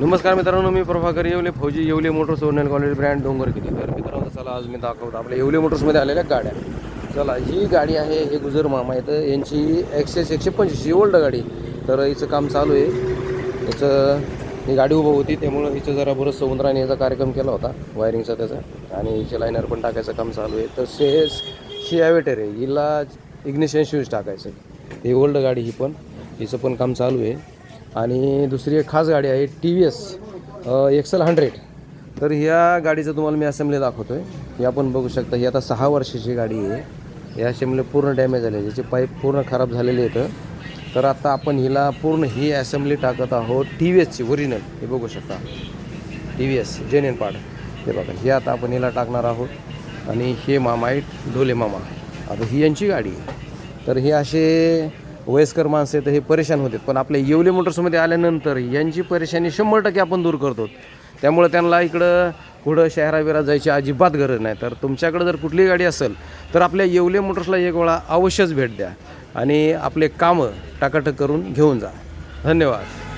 नमस्कार मित्रांनो, मी प्रभाकर येवले, फौजी Yewale motors original quality brand Dongarkilli. तर मित्रांनो चला, आज मी दाखवतो आपल्या येवले मोटर्समध्ये आलेल्या गाड्या. चला, ही गाडी आहे, हे गुजर मामा इथं यांची एक्सेस 125 ओल्ड गाडी. तर हिचं काम चालू आहे. याचं ही गाडी उभं होती, त्यामुळं हिचं जरा बरंच समुद्राने याचा कार्यक्रम केला होता वायरिंगचा त्याचा, आणि हिचे लायनर पण टाकायचं काम चालू आहे. तर शी ॲवेटर आहे, हिला इग्निशन शूज टाकायचं. ही ओल्ड गाडी ही पण, हिचं पण काम चालू आहे. आणि दुसरी एक खास गाडी आहे TVS XL 100. तर ह्या गाडीचं तुम्हाला मी असेंब्ली दाखवतो आहे. ही आपण बघू शकता, ही आता 6 वर्षाची गाडी आहे. या असेंब्ली पूर्ण डॅमेज झाले, ज्याचे पाईप पूर्ण खराब झालेले आहेत. तर आता आपण हिला पूर्ण ही असेंब्ली टाकत आहोत TVSची ओरिजिनल. हे बघू शकता, TVS जेन्युइन पार्ट. हे बघा, हे आता आपण हिला टाकणार आहोत. आणि हे मामा आहे ढोले मामा, आता ही यांची गाडी आहे. तर हे असे वयस्कर माणसं तर हे परेशान होते, पण आपल्या येवले मोटर्समध्ये आल्यानंतर यांची परेशानी 100% आपण दूर करतो. त्यामुळे त्यांना इकडं पुढं शहराबिरात जायची अजिबात गरज नाही. तर तुमच्याकडे जर कुठली गाडी असेल तर आपल्या येवले मोटर्सला एक वेळा अवश्यच भेट द्या आणि आपले कामं टाकाटक करून घेऊन जा. धन्यवाद.